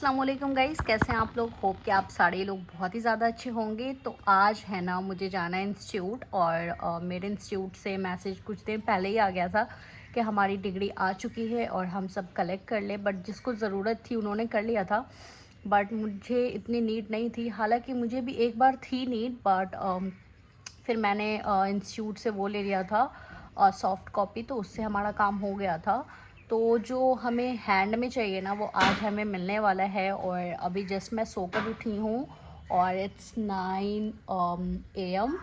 अस्सलामुअलैकुम गाइस, कैसे हैं आप लोग। होप कि आप सारे लोग बहुत ही ज़्यादा अच्छे होंगे। तो आज है ना, मुझे जाना है इंस्टीट्यूट और मेरे इंस्टीट्यूट से मैसेज कुछ दिन पहले ही आ गया था कि हमारी डिग्री आ चुकी है और हम सब कलेक्ट कर ले। बट जिसको ज़रूरत थी उन्होंने कर लिया था, बट मुझे इतनी नीड नहीं थी। हालांकि मुझे भी एक बार थी नीड, बट फिर मैंने इंस्टीट्यूट से वो ले लिया था सॉफ्ट कॉपी, तो उससे हमारा काम हो गया था। तो जो हमें हैंड में चाहिए ना, वो आज हमें मिलने वाला है। और अभी जस्ट मैं सोकर उठी हूँ और इट्स 9 AM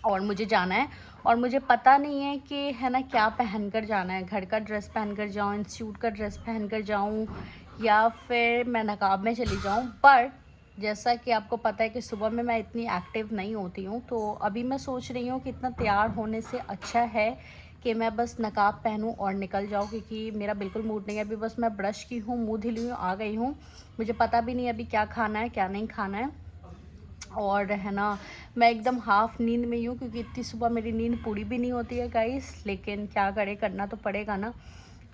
और मुझे जाना है। और मुझे पता नहीं है कि है ना क्या पहन कर जाना है। घर का ड्रेस पहन कर जाऊँ, इंस्टीट्यूट का ड्रेस पहन कर जाऊँ, या फिर मैं नकाब में चली जाऊँ। बट जैसा कि आपको पता है कि सुबह में मैं इतनी एक्टिव नहीं होती हूँ, तो अभी मैं सोच रही हूँ कि इतना तैयार होने से अच्छा है कि मैं बस नकाब पहनूँ और निकल जाऊँ, क्योंकि मेरा बिल्कुल मूड नहीं है। अभी बस मैं ब्रश की हूँ, मुँह धुली हूँ, आ गई हूँ। मुझे पता भी नहीं अभी क्या खाना है क्या नहीं खाना है। और है ना, मैं एकदम हाफ नींद में ही हूँ, क्योंकि इतनी सुबह मेरी नींद पूरी भी नहीं होती है गाइस। लेकिन क्या करे, करना तो पड़ेगा ना।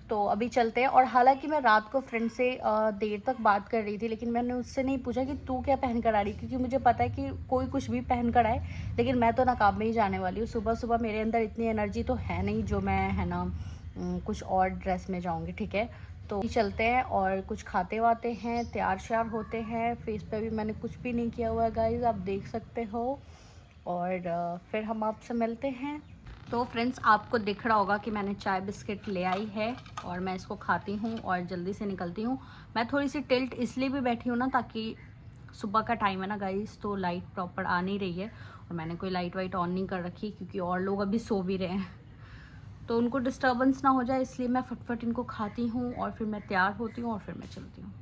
तो अभी चलते हैं। और हालांकि मैं रात को फ्रेंड से देर तक बात कर रही थी, लेकिन मैंने उससे नहीं पूछा कि तू क्या पहन कर आ रही, क्योंकि मुझे पता है कि कोई कुछ भी पहन कर आए, लेकिन मैं तो नकाब में ही जाने वाली हूँ। सुबह सुबह मेरे अंदर इतनी एनर्जी तो है नहीं जो मैं है ना कुछ और ड्रेस में जाऊँगी। ठीक है, तो चलते हैं और कुछ खाते वाते हैं, तैयार श्यार होते हैं। फेस पे भी मैंने कुछ भी नहीं किया हुआ है गाइस, आप देख सकते हो। और फिर हम आपसे मिलते हैं। तो फ्रेंड्स, आपको दिख रहा होगा कि मैंने चाय बिस्किट ले आई है और मैं इसको खाती हूँ और जल्दी से निकलती हूँ। मैं थोड़ी सी टिल्ट इसलिए भी बैठी हूँ ना, ताकि सुबह का टाइम है ना गाइस, तो लाइट प्रॉपर आ नहीं रही है। और मैंने कोई लाइट वाइट ऑन नहीं कर रखी, क्योंकि और लोग अभी सो भी रहे हैं, तो उनको डिस्टर्बेंस ना हो जाए, इसलिए मैं फटफट इनको खाती हूँ और फिर मैं तैयार होती हूँ और फिर मैं चलती हूँ।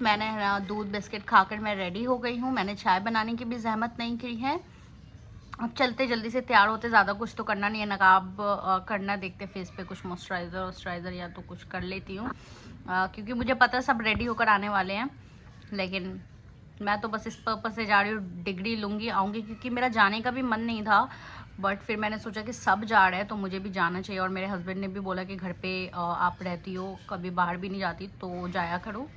मैंने ना दूध बिस्किट खाकर मैं रेडी हो गई हूँ। मैंने चाय बनाने की भी जहमत नहीं की है। अब चलते, जल्दी से तैयार होते। ज़्यादा कुछ तो करना नहीं है, नकाब करना, देखते फेस पे कुछ मॉइस्चराइज़र या तो कुछ कर लेती हूँ, क्योंकि मुझे पता है सब रेडी होकर आने वाले हैं। लेकिन मैं तो बस इस पर्पज़ से जा रही हूँ, डिग्री लूँगी, आऊँगी, क्योंकि मेरा जाने का भी मन नहीं था। बट फिर मैंने सोचा कि सब जा रहे हैं तो मुझे भी जाना चाहिए। और मेरे हस्बैंड ने भी बोला कि घर पे आप रहती हो, कभी बाहर भी नहीं जाती, तो जाया करो,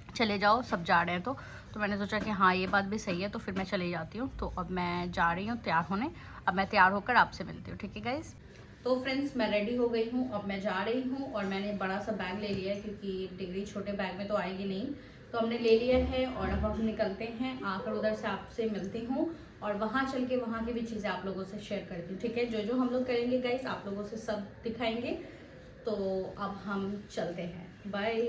चले जाओ, सब जा रहे हैं। तो मैंने सोचा कि हाँ, ये बात भी सही है, तो फिर मैं चली जाती हूँ। तो अब मैं जा रही हूँ तैयार होने। अब मैं तैयार होकर आपसे मिलती हूँ, ठीक है गाइज। तो फ्रेंड्स, मैं रेडी हो गई हूँ, अब मैं जा रही हूँ। और मैंने बड़ा सा बैग ले लिया है, क्योंकि डिग्री छोटे बैग में तो आएगी नहीं, तो हमने ले लिया है। और अब हम निकलते हैं, आकर उधर से आपसे मिलती हूँ और वहाँ चल के वहाँ की भी चीज़ें आप लोगों से शेयर करती हूँ। ठीक है, जो जो हम लोग करेंगे गाइज, आप लोगों से सब दिखाएंगे। तो अब हम चलते हैं, बाय।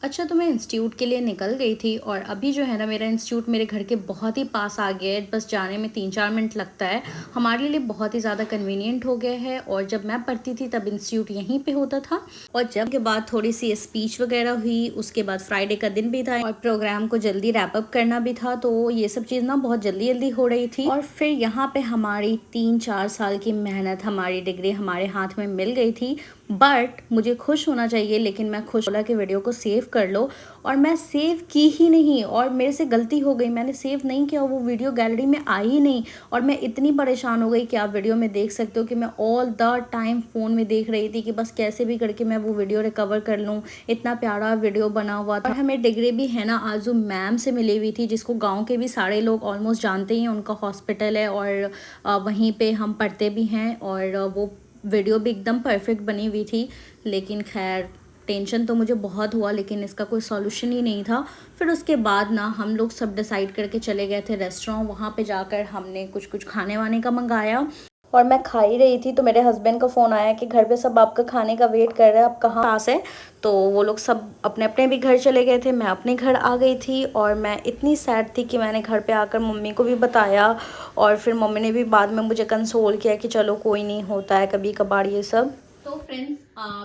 अच्छा, तो मैं इंस्टीट्यूट के लिए निकल गई थी और अभी जो है ना, मेरा इंस्टीट्यूट मेरे घर के बहुत ही पास आ गया है। बस जाने में 3-4 मिनट लगता है। हमारे लिए बहुत ही ज़्यादा कन्वीनियंट हो गया है। और जब मैं पढ़ती थी तब इंस्टीट्यूट यहीं पे होता था। और जब के बाद थोड़ी सी स्पीच वगैरह हुई, उसके बाद फ्राइडे का दिन भी था और प्रोग्राम को जल्दी रैप अप करना भी था, तो ये सब चीज़ ना बहुत जल्दी जल्दी हो रही थी। और फिर यहाँ पे हमारी 3-4 साल की मेहनत, हमारी डिग्री हमारे हाथ में मिल गई थी। बट मुझे खुश होना चाहिए, लेकिन मैं खुश बोला कि वीडियो को सेव कर लो, और मैं सेव की ही नहीं। और मेरे से गलती हो गई, मैंने सेव नहीं किया, वो वीडियो गैलरी में आई ही नहीं। और मैं इतनी परेशान हो गई कि आप वीडियो में देख सकते हो कि मैं ऑल द टाइम फ़ोन में देख रही थी कि बस कैसे भी करके मैं वो वीडियो रिकवर कर लूँ। इतना प्यारा वीडियो बना हुआ था। और हमें डिग्री भी है ना आजू मैम से मिली हुई थी, जिसको गाँव के भी सारे लोग ऑलमोस्ट जानते ही हैं। उनका हॉस्पिटल है और वहीं पर हम पढ़ते भी हैं। और वो वीडियो भी एकदम परफेक्ट बनी हुई थी। लेकिन खैर, टेंशन तो मुझे बहुत हुआ, लेकिन इसका कोई सॉल्यूशन ही नहीं था। फिर उसके बाद ना हम लोग सब डिसाइड करके चले गए थे रेस्टोरेंट। वहाँ पे जाकर हमने कुछ कुछ खाने वाने का मंगाया और मैं खा ही रही थी, तो मेरे हस्बैंड का फ़ोन आया कि घर पे सब आपका खाने का वेट कर रहे हैं, आप कहाँ पास है। तो वो लोग सब अपने अपने भी घर चले गए थे, मैं अपने घर आ गई थी। और मैं इतनी सैड थी कि मैंने घर पे आकर मम्मी को भी बताया। और फिर मम्मी ने भी बाद में मुझे कंसोल किया कि चलो कोई नहीं, होता है कभी कभार ये सब। तो फ्रेंड्स,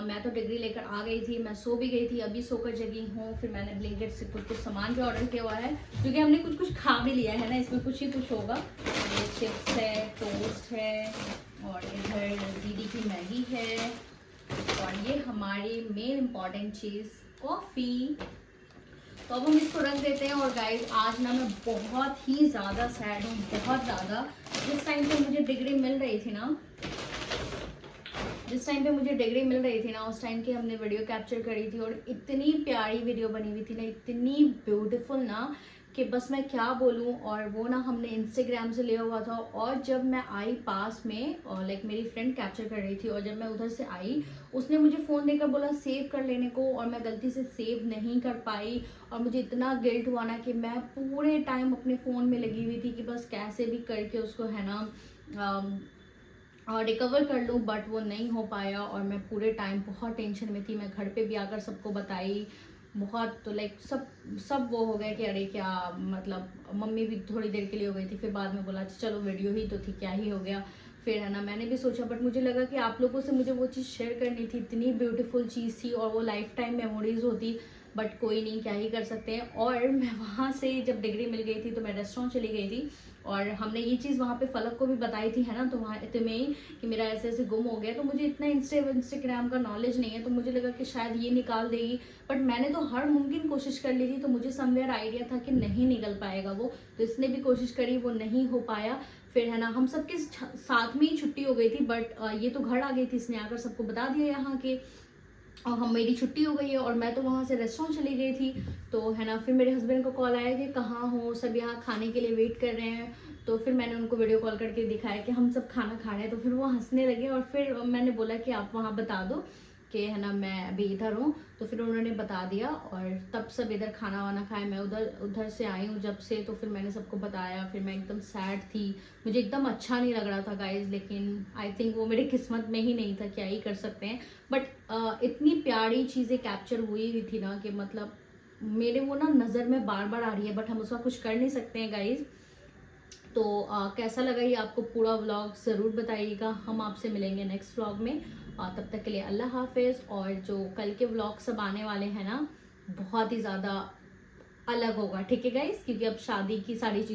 मैं तो डिग्री लेकर आ गई थी, मैं सो भी गई थी, अभी सोकर जगी हूँ। फिर मैंने ब्लिंकिट से कुछ कुछ सामान भी ऑर्डर किया हुआ है, क्योंकि हमने कुछ कुछ खा भी लिया है ना, इसमें कुछ ही कुछ होगा। ये चिप्स है, टोस्ट है, और इधर दीदी की मैगी है, और ये हमारी मेन इम्पॉर्टेंट चीज़ कॉफ़ी। तो अब हम इसको रख देते हैं। और गाइस आज ना मैं बहुत ही ज़्यादा सैड हूँ, बहुत ज़्यादा। जिस टाइम पे मुझे डिग्री मिल रही थी ना, उस टाइम की हमने वीडियो कैप्चर करी थी और इतनी प्यारी वीडियो बनी हुई थी ना, इतनी ब्यूटीफुल ना कि बस मैं क्या बोलूँ। और वो ना हमने इंस्टाग्राम से लिया हुआ था। और जब मैं आई पास में, और लाइक मेरी फ्रेंड कैप्चर कर रही थी, और जब मैं उधर से आई उसने मुझे फ़ोन देकर बोला सेव कर लेने को, और मैं गलती से सेव नहीं कर पाई। और मुझे इतना गिल्ट हुआ ना कि मैं पूरे टाइम अपने फ़ोन में लगी हुई थी कि बस कैसे भी करके उसको है ना और रिकवर कर लूँ, बट वो नहीं हो पाया। और मैं पूरे टाइम बहुत टेंशन में थी। मैं घर पे भी आकर सबको बताई बहुत, तो लाइक सब वो हो गए कि अरे क्या, मतलब मम्मी भी थोड़ी देर के लिए हो गई थी, फिर बाद में बोला चलो वीडियो ही तो थी, क्या ही हो गया। फिर है ना मैंने भी सोचा, बट मुझे लगा कि आप लोगों से मुझे वो चीज़ शेयर करनी थी, इतनी ब्यूटीफुल चीज़ थी और वो लाइफ टाइम मेमोरीज होती। बट कोई नहीं, क्या ही कर सकते हैं। और मैं वहाँ से जब डिग्री मिल गई थी तो मैं रेस्टोरेंट चली गई थी, और हमने ये चीज़ वहाँ पे फलक को भी बताई थी, है ना, तो वहाँ इतने ही कि मेरा ऐसे ऐसे गुम हो गया। तो मुझे इतना इंस्टाग्राम का नॉलेज नहीं है, तो मुझे लगा कि शायद ये निकाल देगी, बट मैंने तो हर मुमकिन कोशिश कर ली थी। तो मुझे समवेयर आइडिया था कि नहीं निकल पाएगा वो, तो इसने भी कोशिश करी, वो नहीं हो पाया। फिर है ना हम सबके साथ में ही छुट्टी हो गई थी, बट ये तो घर आ गई थी, इसने आकर सबको बता दिया यहाँ के, और हम मेरी छुट्टी हो गई है और मैं तो वहाँ से रेस्टोरेंट चली गई थी। तो है ना फिर मेरे हस्बैंड को कॉल आया कि कहाँ हो, सब यहाँ खाने के लिए वेट कर रहे हैं। तो फिर मैंने उनको वीडियो कॉल करके दिखाया कि हम सब खाना खा रहे हैं। तो फिर वो हंसने लगे, और फिर मैंने बोला कि आप वहाँ बता दो कि है ना मैं अभी इधर हूँ। तो फिर उन्होंने बता दिया, और तब सब इधर खाना वाना खाए। मैं उधर से आई हूँ जब से, तो फिर मैंने सबको बताया। फिर मैं एकदम सैड थी, मुझे एकदम अच्छा नहीं लग रहा था गाइज, लेकिन आई थिंक वो मेरे किस्मत में ही नहीं था, क्या ही कर सकते हैं। बट इतनी प्यारी चीज़ें कैप्चर हुई थी ना कि मतलब मेरे वो ना नज़र में बार बार आ रही है, बट हम उसका कुछ कर नहीं सकते हैं गाइज। तो कैसा लगा ये आपको पूरा व्लॉग ज़रूर बताइएगा। हम आपसे मिलेंगे नेक्स्ट व्लॉग में, तब तक के लिए अल्लाह हाफिज़। और जो कल के व्लॉग सब आने वाले हैं ना, बहुत ही ज़्यादा अलग होगा, ठीक है गाइज, क्योंकि अब शादी की सारी चीज़